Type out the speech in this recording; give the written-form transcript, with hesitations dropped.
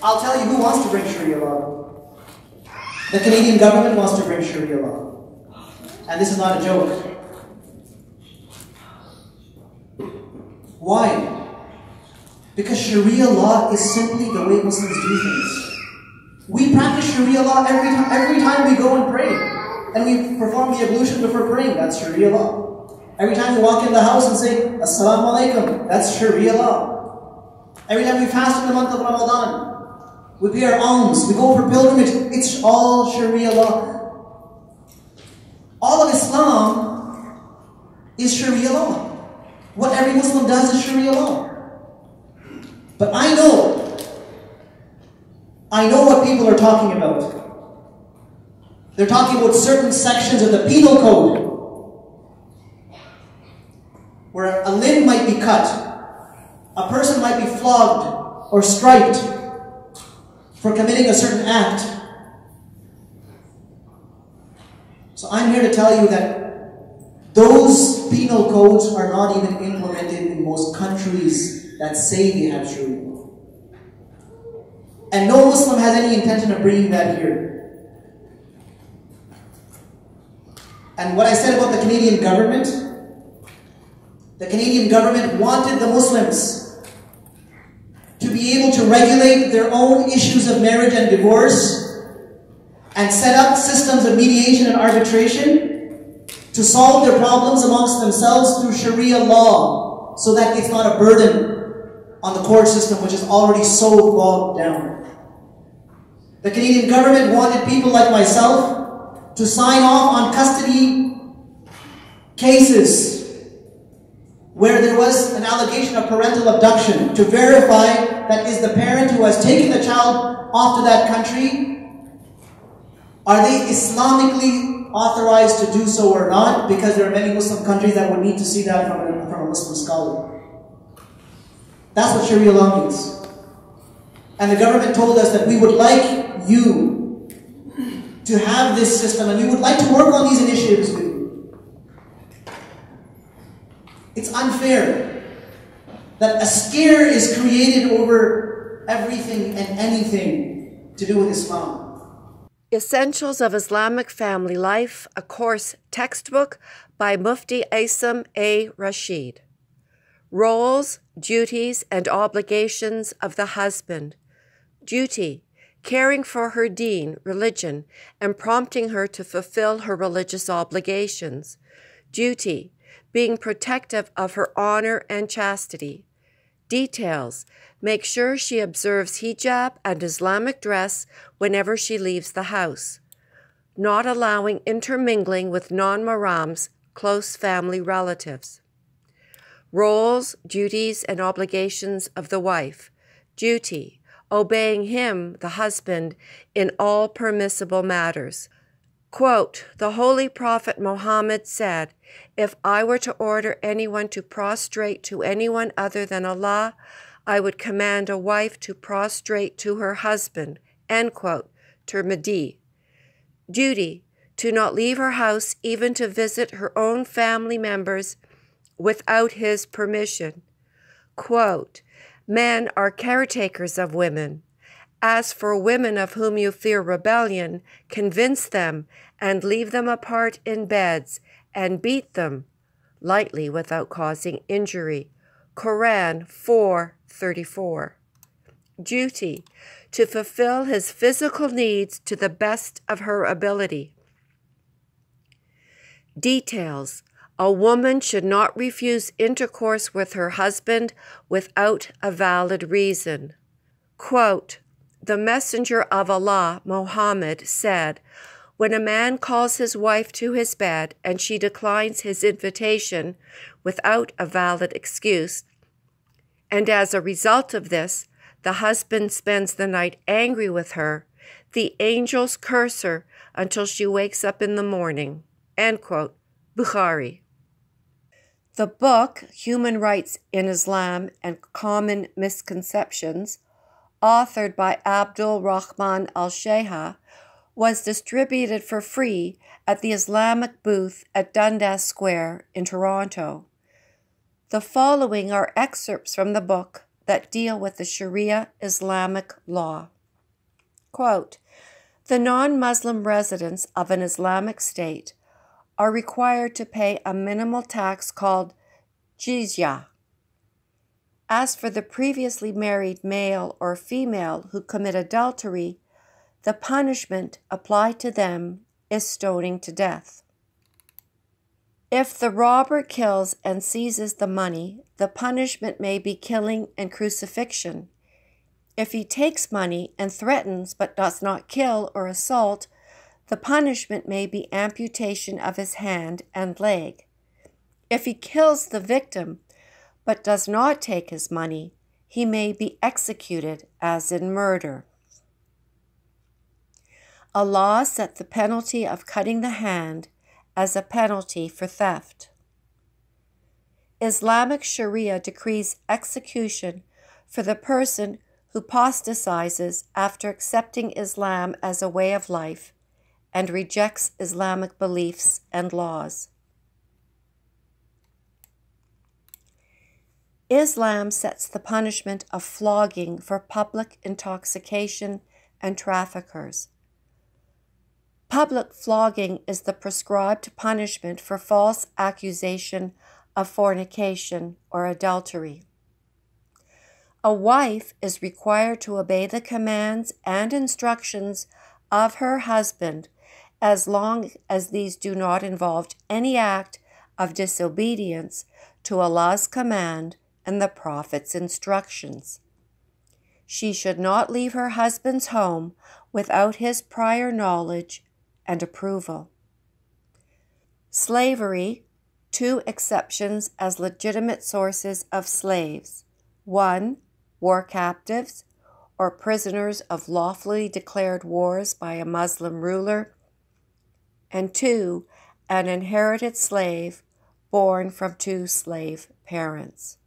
I'll tell you who wants to bring Sharia law. The Canadian government wants to bring Sharia law. And this is not a joke. Why? Because Sharia law is simply the way Muslims do things. We practice Sharia law every time we go and pray. And we perform the ablution before praying. That's Sharia law. Every time we walk in the house and say, Assalamu alaikum, that's Sharia law. Every time we fast in the month of Ramadan, we pay our alms, we go for pilgrimage, it's all Sharia law. All of Islam is Sharia law. What every Muslim does is Sharia law. But I know what people are talking about. They're talking about certain sections of the penal code where a limb might be cut, a person might be flogged or striped for committing a certain act. So I'm here to tell you that those penal codes are not even implemented in most countries that say they have Sharia law. And no Muslim has any intention of bringing that here. And what I said about the Canadian government wanted the Muslims to be able to regulate their own issues of marriage and divorce and set up systems of mediation and arbitration to solve their problems amongst themselves through Sharia law, so that it's not a burden on the court system, which is already so bogged down. The Canadian government wanted people like myself to sign off on custody cases where there was an allegation of parental abduction, to verify that is the parent who has taken the child off to that country, are they Islamically authorized to do so or not? Because there are many Muslim countries that would need to see that from a Muslim scholar. That's what Sharia law means. And the government told us that we would like you to have this system and we would like to work on these initiatives with you. It's unfair that a scare is created over everything and anything to do with Islam. Essentials of Islamic Family Life, a course textbook by Mufti Asim A. Rashid. Roles, duties, and obligations of the husband. Duty, caring for her deen, religion, and prompting her to fulfill her religious obligations. Duty, being protective of her honor and chastity. Details, make sure she observes hijab and Islamic dress whenever she leaves the house. Not allowing intermingling with non-mahrams, close family relatives. Roles, duties, and obligations of the wife. Duty, obeying him, the husband, in all permissible matters. Quote, the Holy Prophet Muhammad said, if I were to order anyone to prostrate to anyone other than Allah, I would command a wife to prostrate to her husband. End quote. Tirmidhi. Duty, to not leave her house even to visit her own family members without his permission. Quote, men are caretakers of women. As for women of whom you fear rebellion, convince them and leave them apart in beds and beat them lightly without causing injury. Quran 4:34. Duty, to fulfill his physical needs to the best of her ability. Details, a woman should not refuse intercourse with her husband without a valid reason. Quote, the Messenger of Allah, Muhammad, said, when a man calls his wife to his bed and she declines his invitation without a valid excuse, and as a result of this, the husband spends the night angry with her, the angels curse her until she wakes up in the morning. End quote. Bukhari. The book, Human Rights in Islam and Common Misconceptions, authored by Abdul Rahman al-Sheikha, was distributed for free at the Islamic booth at Dundas Square in Toronto. The following are excerpts from the book that deal with the Sharia Islamic law. Quote, the non-Muslim residents of an Islamic state are required to pay a minimal tax called jizya. As for the previously married male or female who commit adultery, the punishment applied to them is stoning to death. If the robber kills and seizes the money, the punishment may be killing and crucifixion. If he takes money and threatens but does not kill or assault, the punishment may be amputation of his hand and leg. If he kills the victim but does not take his money, he may be executed as in murder. Allah set the penalty of cutting the hand as a penalty for theft. Islamic Sharia decrees execution for the person who apostatizes after accepting Islam as a way of life and rejects Islamic beliefs and laws. Islam sets the punishment of flogging for public intoxication and traffickers. Public flogging is the prescribed punishment for false accusation of fornication or adultery. A wife is required to obey the commands and instructions of her husband as long as these do not involve any act of disobedience to Allah's command and the Prophet's instructions. She should not leave her husband's home without his prior knowledge and approval. Slavery, 2 exceptions as legitimate sources of slaves. 1. War captives, or prisoners of lawfully declared wars by a Muslim ruler. And 2. An inherited slave born from 2 slave parents.